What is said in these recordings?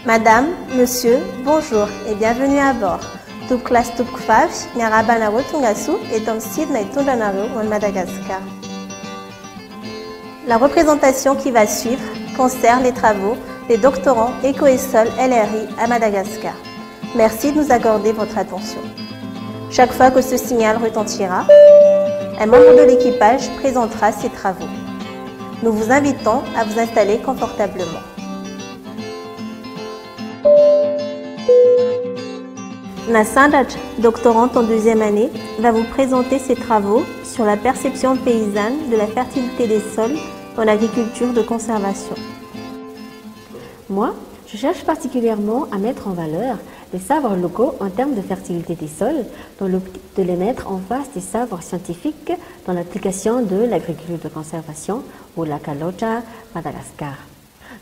Madame, Monsieur, bonjour et bienvenue à bord. Toute classe toute kfaf, Nyarabana Rotungasu et Tom Sid Naitundanaro en Madagascar. La représentation qui va suivre concerne les travaux des doctorants Ecoessol LRI à Madagascar. Merci de nous accorder votre attention. Chaque fois que ce signal retentira, un membre de l'équipage présentera ses travaux. Nous vous invitons à vous installer confortablement. Nassandaj, doctorante en deuxième année, va vous présenter ses travaux sur la perception paysanne de la fertilité des sols dans l'agriculture de conservation. Moi, je cherche particulièrement à mettre en valeur les savoirs locaux en termes de fertilité des sols, dans l'optique de les mettre en face des savoirs scientifiques dans l'application de l'agriculture de conservation ou la Kalocha, Madagascar.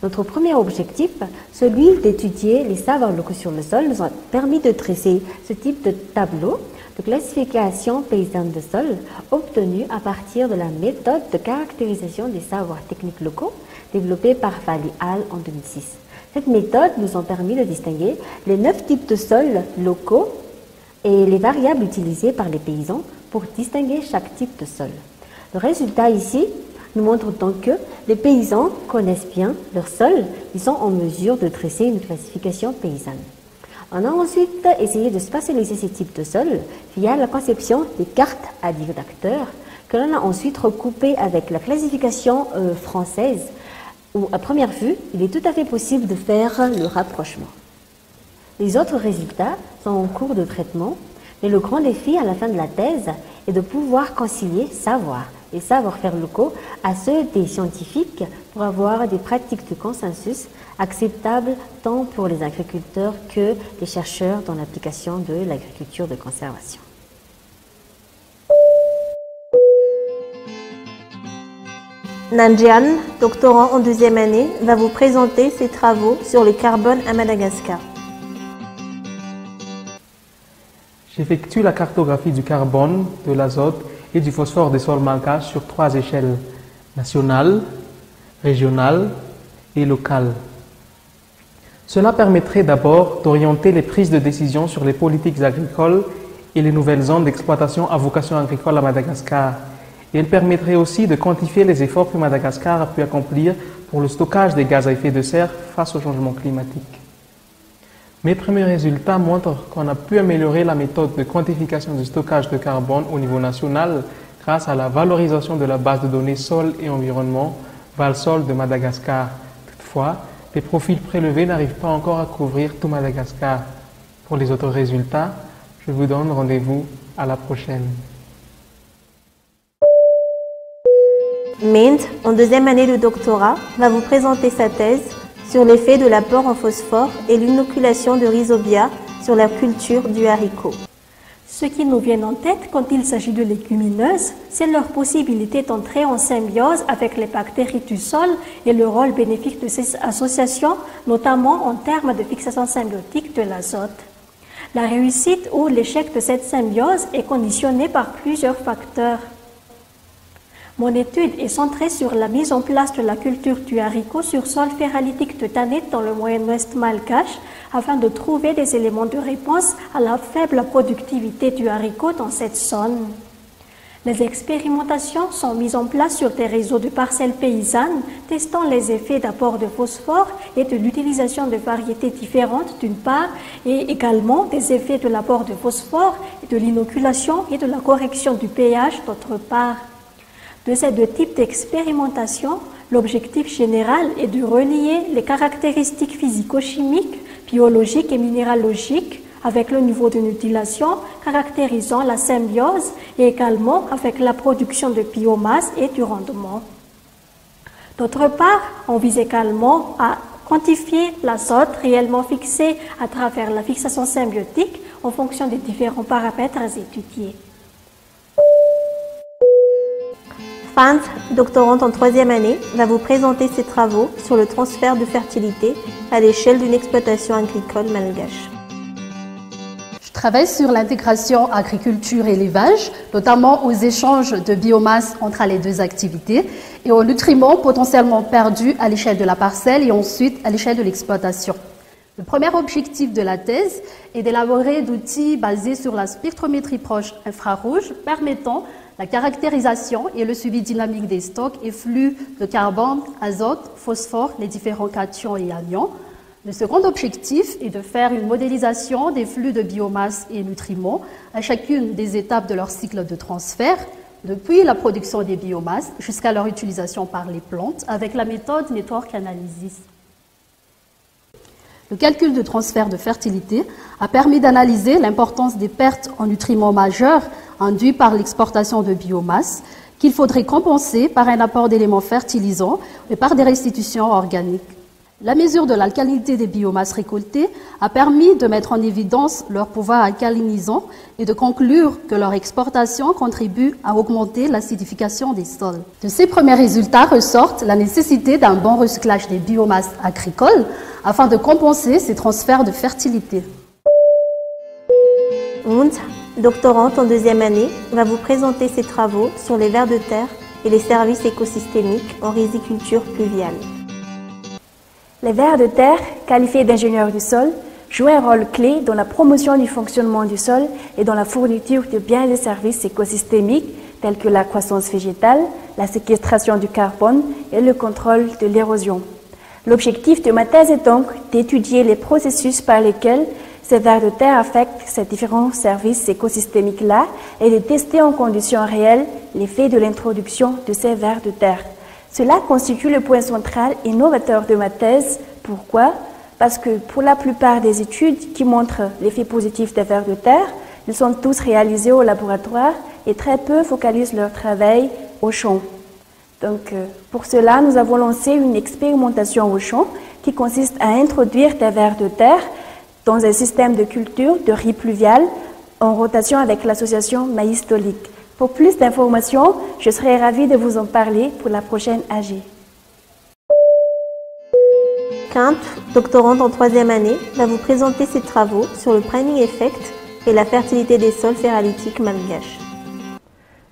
Notre premier objectif, celui d'étudier les savoirs locaux sur le sol, nous a permis de dresser ce type de tableau de classification paysanne de sol obtenu à partir de la méthode de caractérisation des savoirs techniques locaux développée par Fali Al en 2006. Cette méthode nous a permis de distinguer les 9 types de sols locaux et les variables utilisées par les paysans pour distinguer chaque type de sol. Le résultat ici nous montre donc que les paysans connaissent bien leur sol, ils sont en mesure de dresser une classification paysanne. On a ensuite essayé de spatialiser ces types de sols via la conception des cartes à dire d'acteurs que l'on a ensuite recoupées avec la classification française où, à première vue, il est tout à fait possible de faire le rapprochement. Les autres résultats sont en cours de traitement, mais le grand défi à la fin de la thèse est de pouvoir concilier savoir et savoir-faire locaux à ceux des scientifiques pour avoir des pratiques de consensus acceptables tant pour les agriculteurs que les chercheurs dans l'application de l'agriculture de conservation. Nanjian, doctorant en deuxième année, va vous présenter ses travaux sur le carbone à Madagascar. J'effectue la cartographie du carbone, de l'azote et du phosphore des sols malgaches sur 3 échelles, nationale, régionale et locale. Cela permettrait d'abord d'orienter les prises de décision sur les politiques agricoles et les nouvelles zones d'exploitation à vocation agricole à Madagascar. Et elle permettrait aussi de quantifier les efforts que Madagascar a pu accomplir pour le stockage des gaz à effet de serre face au changement climatique. Mes premiers résultats montrent qu'on a pu améliorer la méthode de quantification du stockage de carbone au niveau national grâce à la valorisation de la base de données sol et environnement Valsol de Madagascar. Toutefois, les profils prélevés n'arrivent pas encore à couvrir tout Madagascar. Pour les autres résultats, je vous donne rendez-vous à la prochaine. Mind, en deuxième année de doctorat, va vous présenter sa thèse sur l'effet de l'apport en phosphore et l'inoculation de rhizobia sur la culture du haricot. Ce qui nous vient en tête quand il s'agit de légumineuses, c'est leur possibilité d'entrer en symbiose avec les bactéries du sol et le rôle bénéfique de ces associations, notamment en termes de fixation symbiotique de l'azote. La réussite ou l'échec de cette symbiose est conditionné par plusieurs facteurs. Mon étude est centrée sur la mise en place de la culture du haricot sur sol ferralitique de Tanit dans le Moyen-Ouest malgache afin de trouver des éléments de réponse à la faible productivité du haricot dans cette zone. Les expérimentations sont mises en place sur des réseaux de parcelles paysannes testant les effets d'apport de phosphore et de l'utilisation de variétés différentes d'une part et également des effets de l'apport de phosphore et de l'inoculation et de la correction du pH d'autre part. De ces 2 types d'expérimentation, l'objectif général est de relier les caractéristiques physico-chimiques, biologiques et minéralogiques avec le niveau de nutilation caractérisant la symbiose et également avec la production de biomasse et du rendement. D'autre part, on vise également à quantifier l'azote réellement fixé à travers la fixation symbiotique en fonction des différents paramètres étudiés. Fant, doctorante en troisième année, va vous présenter ses travaux sur le transfert de fertilité à l'échelle d'une exploitation agricole malgache. Je travaille sur l'intégration agriculture-élevage, notamment aux échanges de biomasse entre les 2 activités et aux nutriments potentiellement perdus à l'échelle de la parcelle et ensuite à l'échelle de l'exploitation. Le premier objectif de la thèse est d'élaborer d'outils basés sur la spectrométrie proche infrarouge permettant la caractérisation et le suivi dynamique des stocks et flux de carbone, azote, phosphore, les différents cations et anions. Le second objectif est de faire une modélisation des flux de biomasse et nutriments à chacune des étapes de leur cycle de transfert, depuis la production des biomasses jusqu'à leur utilisation par les plantes avec la méthode Network Analysis. Le calcul de transfert de fertilité a permis d'analyser l'importance des pertes en nutriments majeurs induites par l'exportation de biomasse qu'il faudrait compenser par un apport d'éléments fertilisants et par des restitutions organiques. La mesure de l'alcalinité des biomasses récoltées a permis de mettre en évidence leur pouvoir alcalinisant et de conclure que leur exportation contribue à augmenter l'acidification des sols. De ces premiers résultats ressortent la nécessité d'un bon recyclage des biomasses agricoles afin de compenser ces transferts de fertilité. Mund, doctorante en deuxième année, va vous présenter ses travaux sur les vers de terre et les services écosystémiques en riziculture pluviale. Les vers de terre, qualifiés d'ingénieurs du sol, jouent un rôle clé dans la promotion du fonctionnement du sol et dans la fourniture de biens et services écosystémiques tels que la croissance végétale, la séquestration du carbone et le contrôle de l'érosion. L'objectif de ma thèse est donc d'étudier les processus par lesquels ces vers de terre affectent ces différents services écosystémiques-là et de tester en conditions réelles l'effet de l'introduction de ces vers de terre. Cela constitue le point central et novateur de ma thèse. Pourquoi? Parce que pour la plupart des études qui montrent l'effet positif des vers de terre, ils sont tous réalisés au laboratoire et très peu focalisent leur travail au champ. Donc, pour cela, nous avons lancé une expérimentation au champ qui consiste à introduire des vers de terre dans un système de culture de riz pluvial en rotation avec l'association Maïs Tolique. Pour plus d'informations, je serai ravie de vous en parler pour la prochaine AG. Quinte, doctorante en troisième année, va vous présenter ses travaux sur le priming effect et la fertilité des sols ferralitiques malgaches.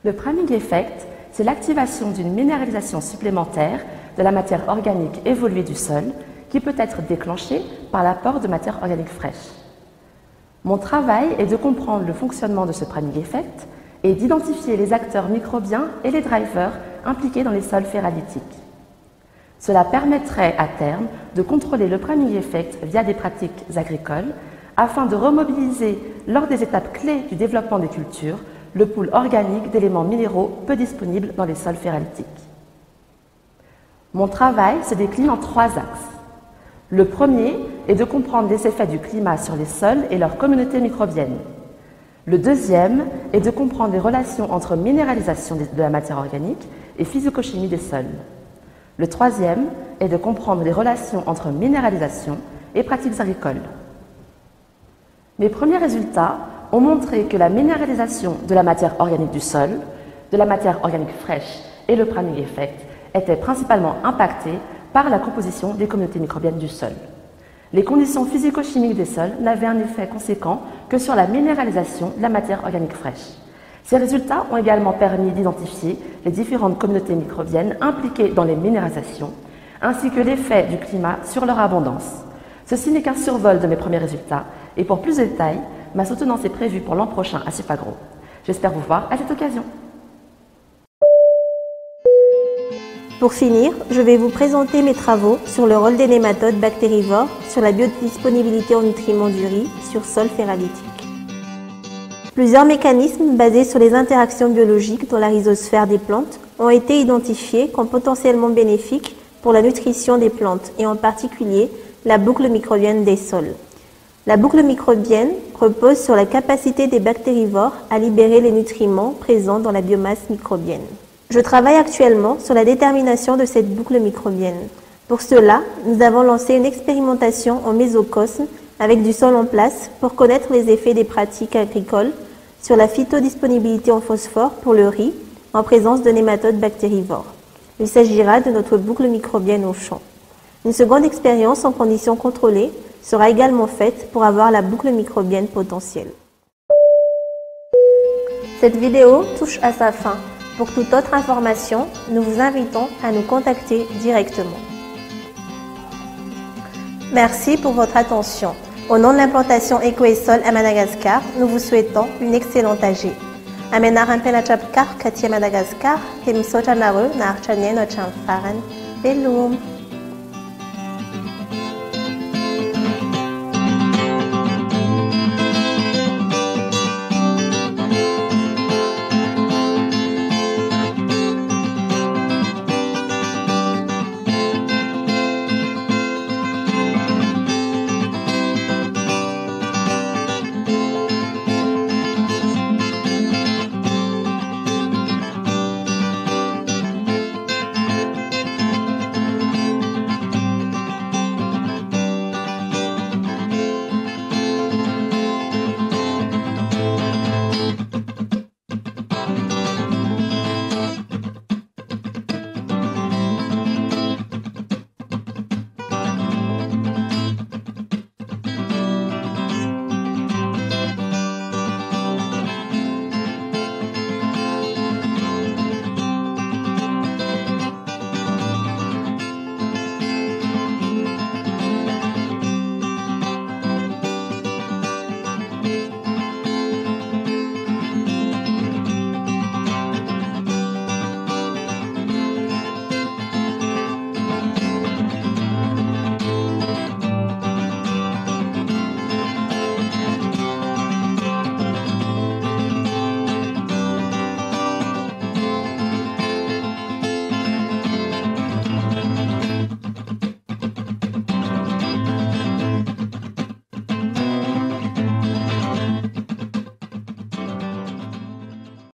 Le priming effect, c'est l'activation d'une minéralisation supplémentaire de la matière organique évoluée du sol qui peut être déclenchée par l'apport de matière organique fraîche. Mon travail est de comprendre le fonctionnement de ce priming effect et d'identifier les acteurs microbiens et les drivers impliqués dans les sols ferralitiques. Cela permettrait à terme de contrôler le priming effect via des pratiques agricoles afin de remobiliser lors des étapes clés du développement des cultures le pool organique d'éléments minéraux peu disponibles dans les sols ferralitiques. Mon travail se décline en 3 axes. Le premier est de comprendre les effets du climat sur les sols et leurs communautés microbiennes. Le deuxième est de comprendre les relations entre minéralisation de la matière organique et physicochimie des sols. Le troisième est de comprendre les relations entre minéralisation et pratiques agricoles. Mes premiers résultats ont montré que la minéralisation de la matière organique du sol, de la matière organique fraîche et le priming effect étaient principalement impactés par la composition des communautés microbiennes du sol. Les conditions physico-chimiques des sols n'avaient un effet conséquent que sur la minéralisation de la matière organique fraîche. Ces résultats ont également permis d'identifier les différentes communautés microbiennes impliquées dans les minéralisations, ainsi que l'effet du climat sur leur abondance. Ceci n'est qu'un survol de mes premiers résultats, et pour plus de détails, ma soutenance est prévue pour l'an prochain à Supagro. J'espère vous voir à cette occasion. Pour finir, je vais vous présenter mes travaux sur le rôle des nématodes bactérivores sur la biodisponibilité en nutriments du riz sur sol ferralitique. Plusieurs mécanismes basés sur les interactions biologiques dans la rhizosphère des plantes ont été identifiés comme potentiellement bénéfiques pour la nutrition des plantes et en particulier la boucle microbienne des sols. La boucle microbienne repose sur la capacité des bactérivores à libérer les nutriments présents dans la biomasse microbienne. Je travaille actuellement sur la détermination de cette boucle microbienne. Pour cela, nous avons lancé une expérimentation en mésocosme avec du sol en place pour connaître les effets des pratiques agricoles sur la phytodisponibilité en phosphore pour le riz en présence de nématodes bactérivores. Il s'agira de notre boucle microbienne au champ. Une seconde expérience en conditions contrôlées sera également faite pour avoir la boucle microbienne potentielle. Cette vidéo touche à sa fin. Pour toute autre information, nous vous invitons à nous contacter directement. Merci pour votre attention. Au nom de l'implantation Ecoesol à Madagascar, nous vous souhaitons une excellente AG. Amenarampe na chapkar katia Madagascar, tim sojanare na archanien no chanfaran, belum.